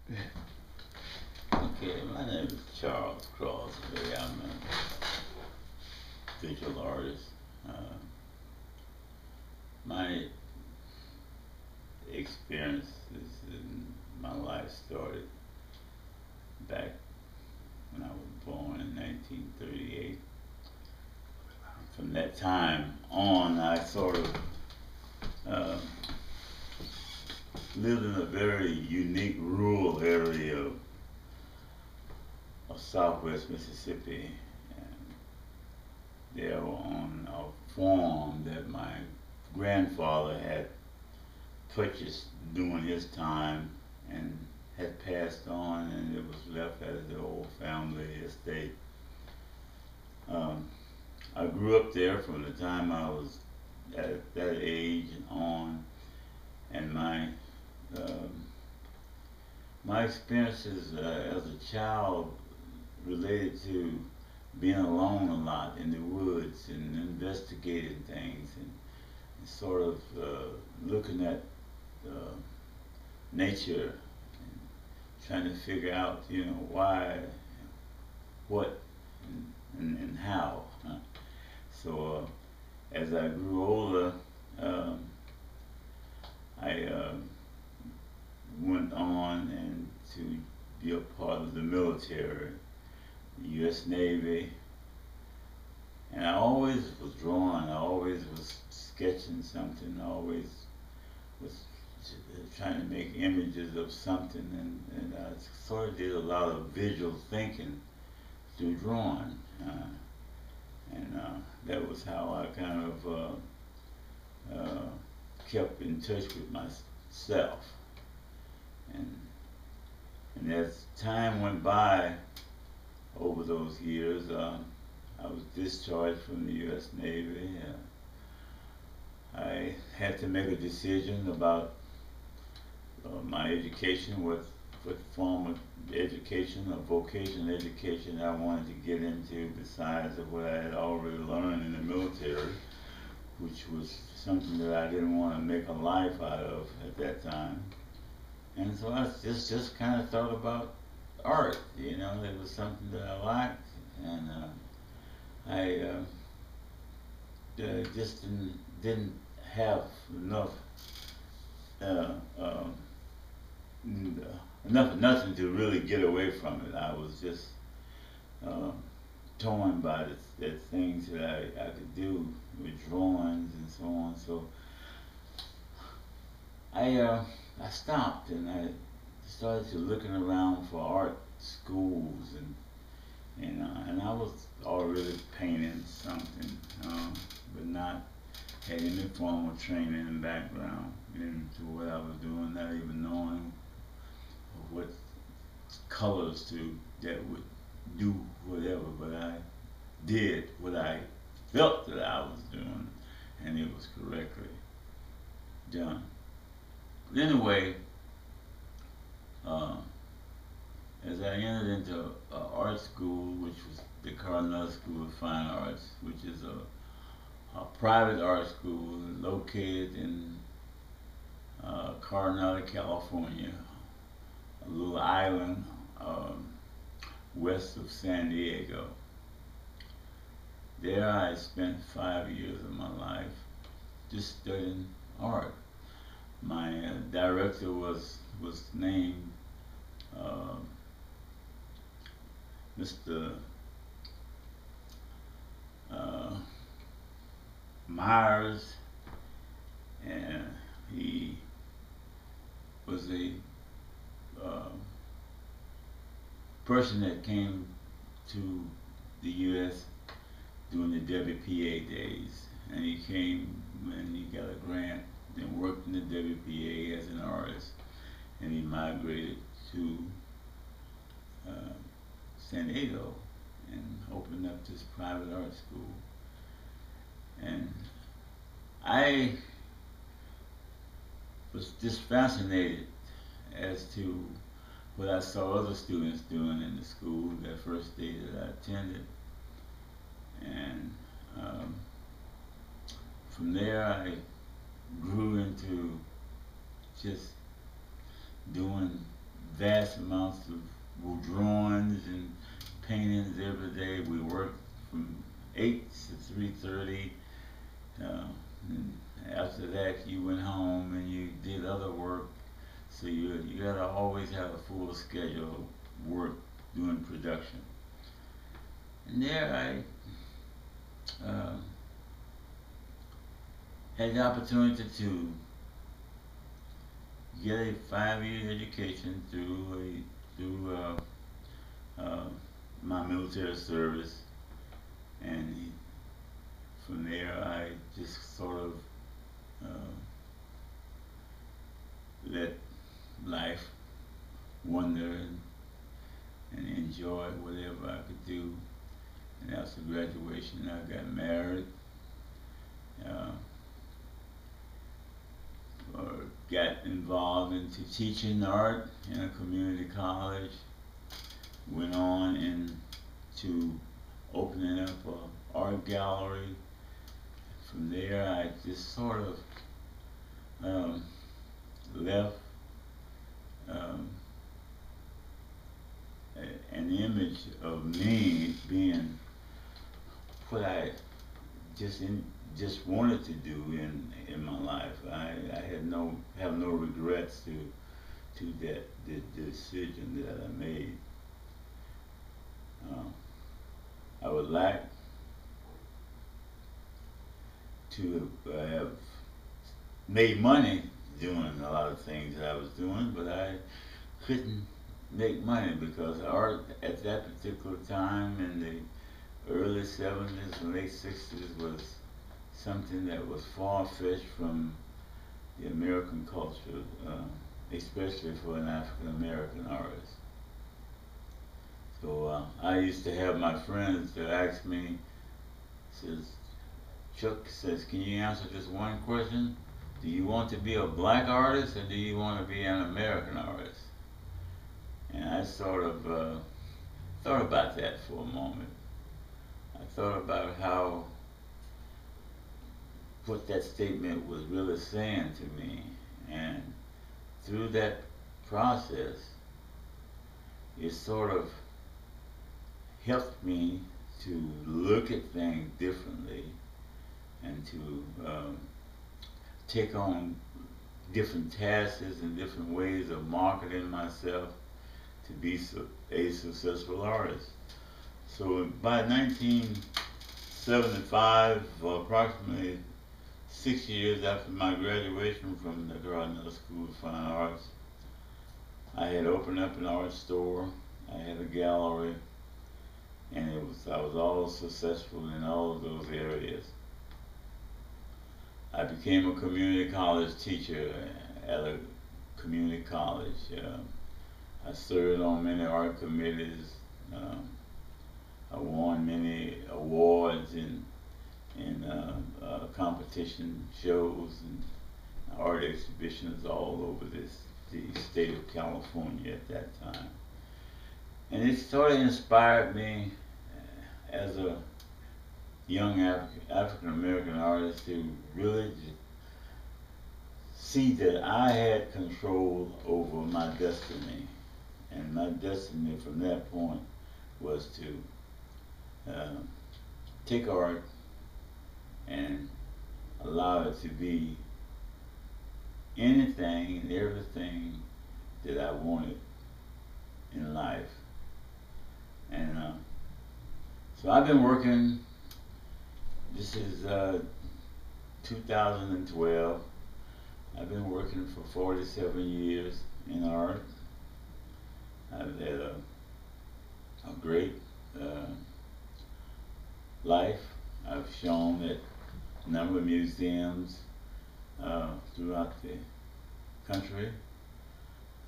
Okay, my name is Charles Crossley. I'm a visual artist. Uh, my experiences in my life started back when I was born in 1938. From that time on, I sort of uh, lived in a very unique rural area of southwest Mississippi. And there on a farm that my grandfather had purchased during his time and had passed on, and it was left as the old family estate. Um, I grew up there from the time I was at that age and on, and um, my experiences as a child related to being alone a lot in the woods and investigating things and sort of looking at uh, nature and trying to figure out, why, what, and how. Huh? So as I grew older, um, I went on and to be a part of the military, the U.S. Navy, and I always was drawing. I always was sketching something. I always was trying to make images of something, and I sort of did a lot of visual thinking through drawing, and that was how I kind of uh, kept in touch with myself. And, and as time went by over those years, I was discharged from the U.S. Navy. I had to make a decision about my education, what form of education or vocational education I wanted to get into besides of what I had already learned in the military, which was something that I didn't want to make a life out of at that time. And so I just kind of thought about art. It was something that I liked, and I just didn't have enough uh, um, nothing to really get away from it. I was just uh, torn by the things that I could do with drawings and so on. So I stopped and I started to looking around for art schools and I was already painting something, but not had any formal training and background into what I was doing, not even knowing what colors that would do whatever, but I did what I felt that I was doing, and it was correctly done. But anyway, uh, as I entered into art school, which was the Cornell School of Fine Arts, which is a private art school located in Coronado, California, a little island west of San Diego. There I spent 5 years of my life just studying art. My director was named uh, Mr. Uh, Myers, and he was a uh, person that came to the U.S. during the WPA days, and he came and he got a grant, then worked in the WPA as an artist, and he migrated to uh, San Diego and opened up this private art school. And I was just fascinated as to what I saw other students doing in the school that first day that I attended. And from there I grew into just doing vast amounts of drawings and paintings every day. We worked from 8 to 3:30. And after that, you went home and you did other work. So you gotta always have a full schedule of work doing production. And there I had the opportunity to get a 5-year education through my military service, and from there I just sort of let life wander and enjoy whatever I could do. And after graduation, I got married. Got involved into teaching art in a community college. Went on into opening up an art gallery. From there, I just sort of left an image of me being what I just wanted to do in my life. I have no regrets to the decision that I made. I would like to have made money doing a lot of things that I was doing, but I couldn't make money because art at that particular time in the early 70s and late 60s was something that was far-fetched from the American culture, especially for an African American artist. So I used to have my friends that ask me, says, Chuck says, can you answer this one question? Do you want to be a black artist or do you want to be an American artist? And I sort of thought about that for a moment. I thought about what that statement was really saying to me, and through that process, it sort of helped me to look at things differently and to take on different tasks and different ways of marketing myself to be a successful artist. So by 1975, approximately 6 years after my graduation from the Crossley School of Fine Arts, I had opened up an art store. I had a gallery, and I was all successful in all of those areas. I became a community college teacher at a community college. I served on many art committees. I won many awards in competition shows and art exhibitions all over the state of California at that time. And it sort of inspired me as a young African American artist to really see that I had control over my destiny. And my destiny from that point was to take art and allow it to be anything and everything that I wanted in life. And so I've been working, this is 2012, I've been working for 47 years in art. I've had a great life. I've shown at a number of museums throughout the country.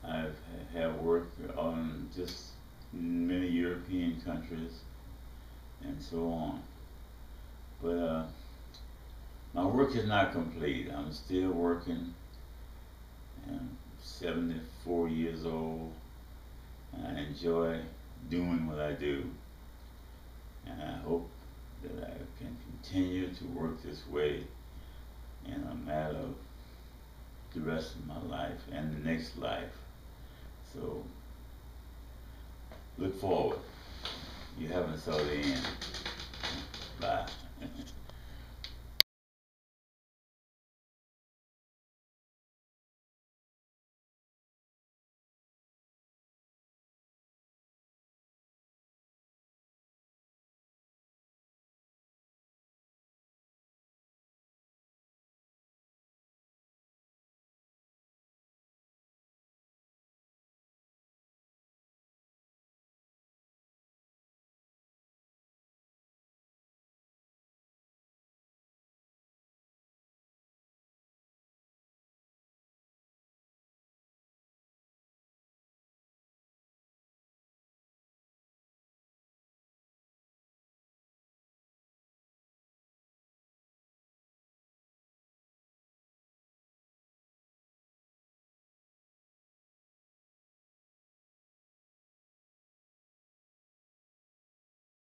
I've had work on just many European countries and so on. But my work is not complete. I'm still working. I'm 74 years old, and I enjoy doing what I do. And I hope that I can continue to work this way in a matter of the rest of my life and the next life. So look forward. You haven't saw the end. Bye.